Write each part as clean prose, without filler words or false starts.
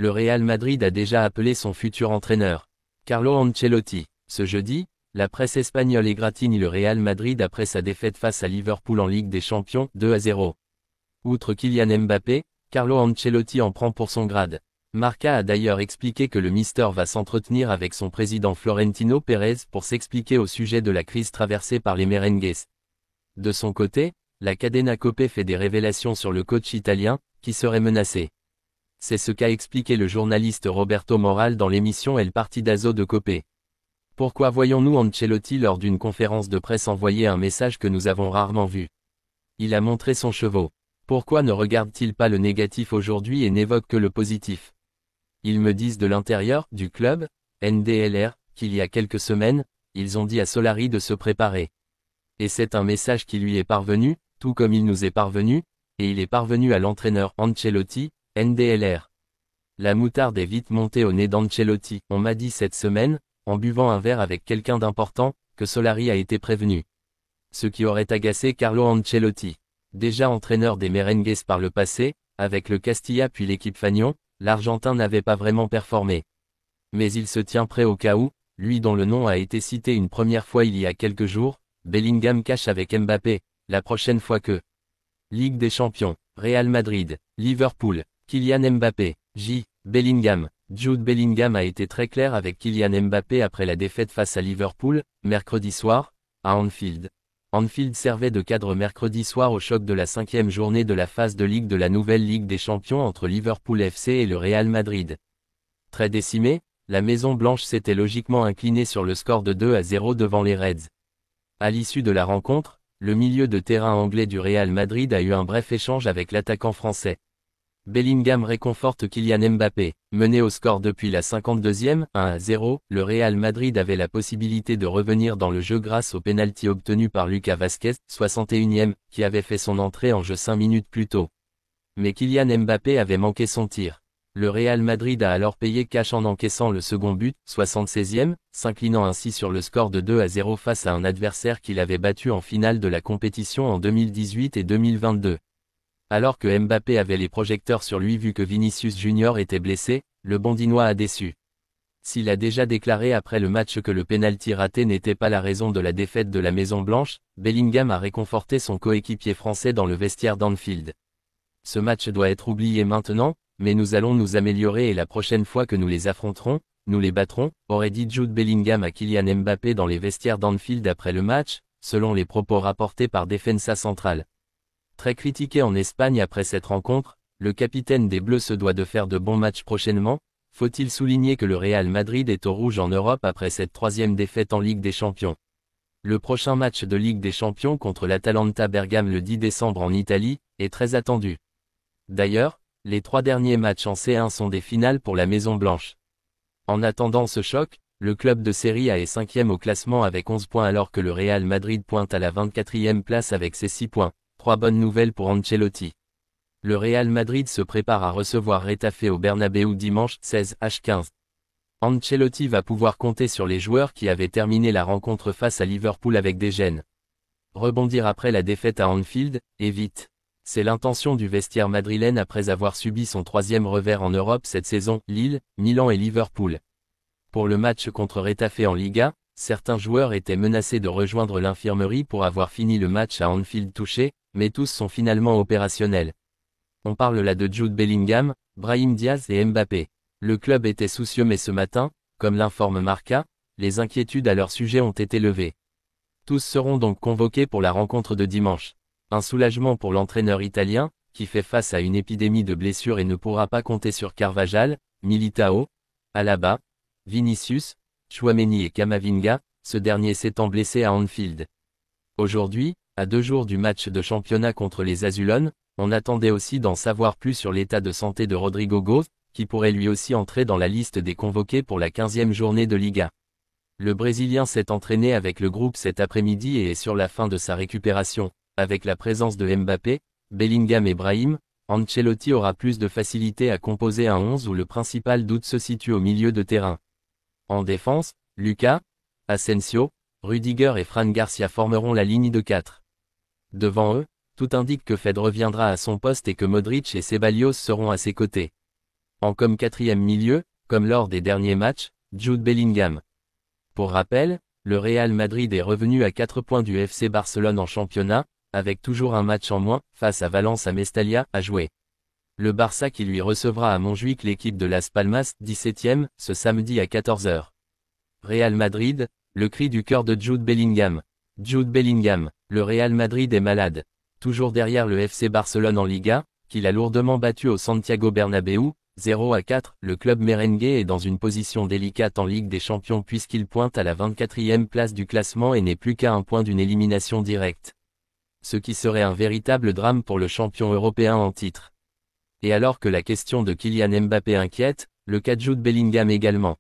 Le Real Madrid a déjà appelé son futur entraîneur, Carlo Ancelotti. Ce jeudi, la presse espagnole égratigne le Real Madrid après sa défaite face à Liverpool en Ligue des Champions, 2-0. Outre Kylian Mbappé, Carlo Ancelotti en prend pour son grade. Marca a d'ailleurs expliqué que le Mister va s'entretenir avec son président Florentino Pérez pour s'expliquer au sujet de la crise traversée par les merengues. De son côté, la Cadena Copé fait des révélations sur le coach italien, qui serait menacé. C'est ce qu'a expliqué le journaliste Roberto Moral dans l'émission El Partidazo de Copé. Pourquoi voyons-nous Ancelotti lors d'une conférence de presse envoyer un message que nous avons rarement vu? Il a montré son cheveu. Pourquoi ne regarde-t-il pas le négatif aujourd'hui et n'évoque que le positif? Ils me disent de l'intérieur, du club, NDLR, qu'il y a quelques semaines, ils ont dit à Solari de se préparer. Et c'est un message qui lui est parvenu, tout comme il nous est parvenu, et il est parvenu à l'entraîneur Ancelotti, NDLR. La moutarde est vite montée au nez d'Ancelotti. On m'a dit cette semaine, en buvant un verre avec quelqu'un d'important, que Solari a été prévenu. Ce qui aurait agacé Carlo Ancelotti. Déjà entraîneur des merengues par le passé, avec le Castilla puis l'équipe Fagnon, l'Argentin n'avait pas vraiment performé. Mais il se tient prêt au cas où, lui dont le nom a été cité une première fois il y a quelques jours, Bellingham cache avec Mbappé, la prochaine fois que Ligue des Champions, Real Madrid, Liverpool, Kylian Mbappé, Bellingham. Jude Bellingham a été très clair avec Kylian Mbappé après la défaite face à Liverpool, mercredi soir, à Anfield. Anfield servait de cadre mercredi soir au choc de la 5e journée de la phase de Ligue de la nouvelle Ligue des Champions entre Liverpool FC et le Real Madrid. Très décimée, la Maison Blanche s'était logiquement inclinée sur le score de 2-0 devant les Reds. À l'issue de la rencontre, le milieu de terrain anglais du Real Madrid a eu un bref échange avec l'attaquant français. Bellingham réconforte Kylian Mbappé. Mené au score depuis la 52e, 1-0, le Real Madrid avait la possibilité de revenir dans le jeu grâce au pénalty obtenu par Lucas Vázquez, 61e, qui avait fait son entrée en jeu 5 minutes plus tôt. Mais Kylian Mbappé avait manqué son tir. Le Real Madrid a alors payé cash en encaissant le second but, 76e, s'inclinant ainsi sur le score de 2-0 face à un adversaire qu'il avait battu en finale de la compétition en 2018 et 2022. Alors que Mbappé avait les projecteurs sur lui vu que Vinicius Junior était blessé, le Bondinois a déçu. S'il a déjà déclaré après le match que le pénalty raté n'était pas la raison de la défaite de la Maison Blanche, Bellingham a réconforté son coéquipier français dans le vestiaire d'Anfield. Ce match doit être oublié maintenant, mais nous allons nous améliorer et la prochaine fois que nous les affronterons, nous les battrons, aurait dit Jude Bellingham à Kylian Mbappé dans les vestiaires d'Anfield après le match, selon les propos rapportés par Defensa Central. Très critiqué en Espagne après cette rencontre, le capitaine des Bleus se doit de faire de bons matchs prochainement. Faut-il souligner que le Real Madrid est au rouge en Europe après cette 3e défaite en Ligue des Champions. Le prochain match de Ligue des Champions contre l'Atalanta Bergame le 10 décembre en Italie, est très attendu. D'ailleurs, les 3 derniers matchs en C1 sont des finales pour la Maison Blanche. En attendant ce choc, le club de Serie A est 5e au classement avec 11 points alors que le Real Madrid pointe à la 24e place avec ses 6 points. 3 bonnes nouvelles pour Ancelotti. Le Real Madrid se prépare à recevoir Retafe au Bernabéu dimanche 16h15. Ancelotti va pouvoir compter sur les joueurs qui avaient terminé la rencontre face à Liverpool avec des gênes. Rebondir après la défaite à Anfield, et vite. C'est l'intention du vestiaire madrilène après avoir subi son 3e revers en Europe cette saison, Lille, Milan et Liverpool. Pour le match contre Retafe en Liga, certains joueurs étaient menacés de rejoindre l'infirmerie pour avoir fini le match à Anfield touché, mais tous sont finalement opérationnels. On parle là de Jude Bellingham, Brahim Diaz et Mbappé. Le club était soucieux mais ce matin, comme l'informe Marca, les inquiétudes à leur sujet ont été levées. Tous seront donc convoqués pour la rencontre de dimanche. Un soulagement pour l'entraîneur italien, qui fait face à une épidémie de blessures et ne pourra pas compter sur Carvajal, Militao, Alaba, Vinicius, Tchouaméni et Camavinga, ce dernier s'étant blessé à Anfield. Aujourd'hui, à 2 jours du match de championnat contre les Azulones, on attendait aussi d'en savoir plus sur l'état de santé de Rodrigo Goes, qui pourrait lui aussi entrer dans la liste des convoqués pour la 15e journée de Liga. Le Brésilien s'est entraîné avec le groupe cet après-midi et est sur la fin de sa récupération. Avec la présence de Mbappé, Bellingham et Brahim, Ancelotti aura plus de facilité à composer un 11 où le principal doute se situe au milieu de terrain. En défense, Lucas, Asensio, Rudiger et Fran Garcia formeront la ligne de 4. Devant eux, tout indique que Fed reviendra à son poste et que Modric et Ceballos seront à ses côtés. En comme quatrième milieu, comme lors des derniers matchs, Jude Bellingham. Pour rappel, le Real Madrid est revenu à 4 points du FC Barcelone en championnat, avec toujours un match en moins, face à Valence à Mestalla, à jouer. Le Barça qui lui recevra à Montjuic l'équipe de Las Palmas, 17e, ce samedi à 14 h. Real Madrid, le cri du cœur de Jude Bellingham. Jude Bellingham, le Real Madrid est malade. Toujours derrière le FC Barcelone en Liga, qu'il a lourdement battu au Santiago Bernabéu, 0-4, le club merengue est dans une position délicate en Ligue des Champions puisqu'il pointe à la 24e place du classement et n'est plus qu'à un point d'une élimination directe. Ce qui serait un véritable drame pour le champion européen en titre. Et alors que la question de Kylian Mbappé inquiète, le cas de Jude Bellingham également.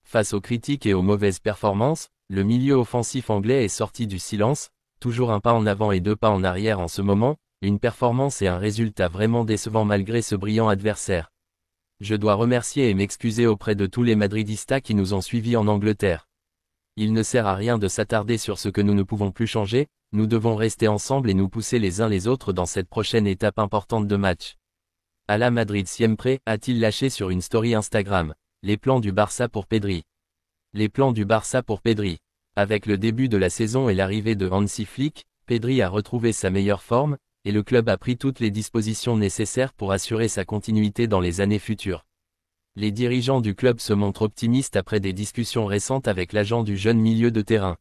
Face aux critiques et aux mauvaises performances, le milieu offensif anglais est sorti du silence, toujours un pas en avant et 2 pas en arrière en ce moment, une performance et un résultat vraiment décevant malgré ce brillant adversaire. Je dois remercier et m'excuser auprès de tous les madridistas qui nous ont suivis en Angleterre. Il ne sert à rien de s'attarder sur ce que nous ne pouvons plus changer, nous devons rester ensemble et nous pousser les uns les autres dans cette prochaine étape importante de match. À la Madrid siempre, a-t-il lâché sur une story Instagram. Les plans du Barça pour Pedri. Les plans du Barça pour Pedri. Avec le début de la saison et l'arrivée de Hansi Flick, Pedri a retrouvé sa meilleure forme, et le club a pris toutes les dispositions nécessaires pour assurer sa continuité dans les années futures. Les dirigeants du club se montrent optimistes après des discussions récentes avec l'agent du jeune milieu de terrain.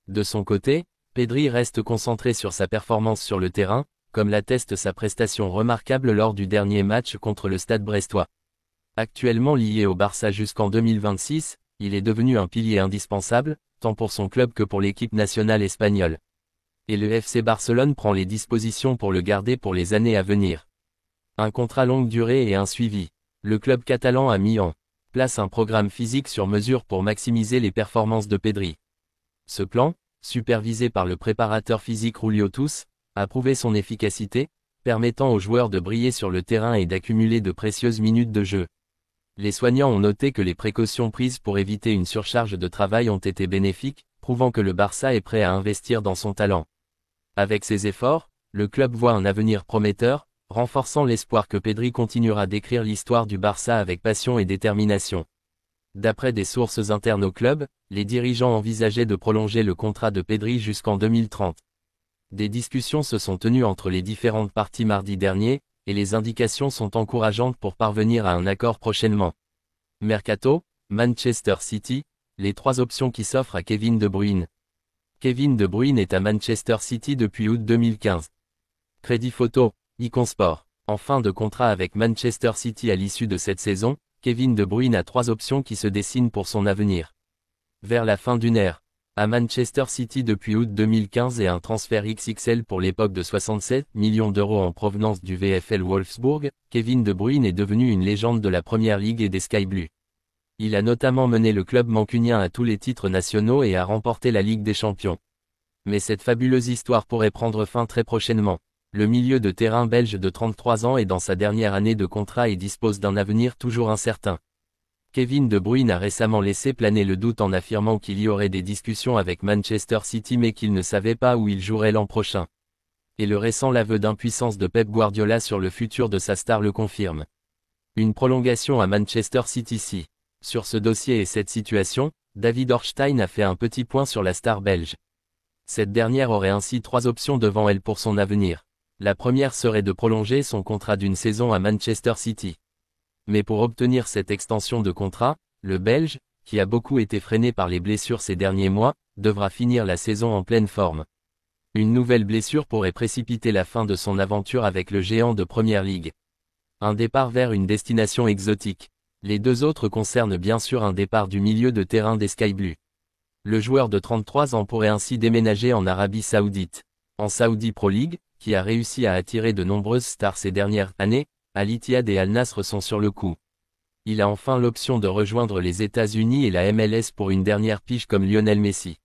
De son côté, Pedri reste concentré sur sa performance sur le terrain, comme l'atteste sa prestation remarquable lors du dernier match contre le Stade brestois. Actuellement lié au Barça jusqu'en 2026, il est devenu un pilier indispensable, tant pour son club que pour l'équipe nationale espagnole. Et le FC Barcelone prend les dispositions pour le garder pour les années à venir. Un contrat longue durée et un suivi. Le club catalan a mis en place un programme physique sur mesure pour maximiser les performances de Pedri. Ce plan, supervisé par le préparateur physique Julio Tous, a prouvé son efficacité, permettant aux joueurs de briller sur le terrain et d'accumuler de précieuses minutes de jeu. Les soignants ont noté que les précautions prises pour éviter une surcharge de travail ont été bénéfiques, prouvant que le Barça est prêt à investir dans son talent. Avec ces efforts, le club voit un avenir prometteur, renforçant l'espoir que Pedri continuera d'écrire l'histoire du Barça avec passion et détermination. D'après des sources internes au club, les dirigeants envisageaient de prolonger le contrat de Pedri jusqu'en 2030. Des discussions se sont tenues entre les différentes parties mardi dernier, et les indications sont encourageantes pour parvenir à un accord prochainement. Mercato, Manchester City, les 3 options qui s'offrent à Kevin De Bruyne. Kevin De Bruyne est à Manchester City depuis août 2015. Crédit photo, Icon Sport. En fin de contrat avec Manchester City à l'issue de cette saison, Kevin De Bruyne a 3 options qui se dessinent pour son avenir. Vers la fin d'une ère. À Manchester City depuis août 2015 et un transfert XXL pour l'époque de 67 millions d'euros en provenance du VfL Wolfsburg, Kevin De Bruyne est devenu une légende de la Première Ligue et des Sky Blues. Il a notamment mené le club mancunien à tous les titres nationaux et a remporté la Ligue des Champions. Mais cette fabuleuse histoire pourrait prendre fin très prochainement. Le milieu de terrain belge de 33 ans est dans sa dernière année de contrat et dispose d'un avenir toujours incertain. Kevin De Bruyne a récemment laissé planer le doute en affirmant qu'il y aurait des discussions avec Manchester City mais qu'il ne savait pas où il jouerait l'an prochain. Et le récent aveu d'impuissance de Pep Guardiola sur le futur de sa star le confirme. Une prolongation à Manchester City. Sur ce dossier et cette situation, David Ornstein a fait un petit point sur la star belge. Cette dernière aurait ainsi 3 options devant elle pour son avenir. La première serait de prolonger son contrat d'une saison à Manchester City. Mais pour obtenir cette extension de contrat, le Belge, qui a beaucoup été freiné par les blessures ces derniers mois, devra finir la saison en pleine forme. Une nouvelle blessure pourrait précipiter la fin de son aventure avec le géant de Première Ligue. Un départ vers une destination exotique. Les 2 autres concernent bien sûr un départ du milieu de terrain des Sky Blues. Le joueur de 33 ans pourrait ainsi déménager en Arabie Saoudite. En Saudi Pro League, qui a réussi à attirer de nombreuses stars ces dernières années, Al-Ittihad et Al-Nasr sont sur le coup. Il a enfin l'option de rejoindre les États-Unis et la MLS pour une dernière pige comme Lionel Messi.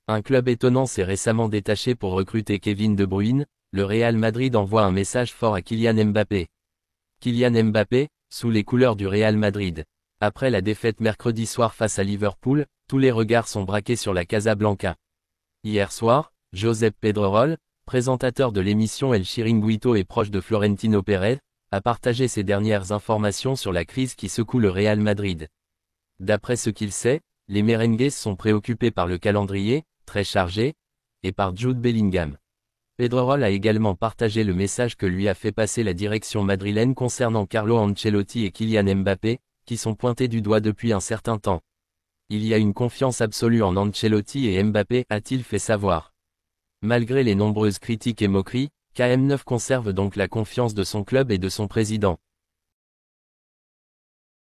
Un club étonnant s'est récemment détaché pour recruter Kevin De Bruyne, le Real Madrid envoie un message fort à Kylian Mbappé. Kylian Mbappé, sous les couleurs du Real Madrid. Après la défaite mercredi soir face à Liverpool, tous les regards sont braqués sur la Casablanca. Hier soir, Josep Pedrerol, présentateur de l'émission El Chiringuito et proche de Florentino Pérez, a partagé ses dernières informations sur la crise qui secoue le Real Madrid. D'après ce qu'il sait, les merengues sont préoccupés par le calendrier, très chargé, et par Jude Bellingham. Pedrerol a également partagé le message que lui a fait passer la direction madrilène concernant Carlo Ancelotti et Kylian Mbappé, qui sont pointés du doigt depuis un certain temps. Il y a une confiance absolue en Ancelotti et Mbappé, a-t-il fait savoir. Malgré les nombreuses critiques et moqueries, KM9 conserve donc la confiance de son club et de son président.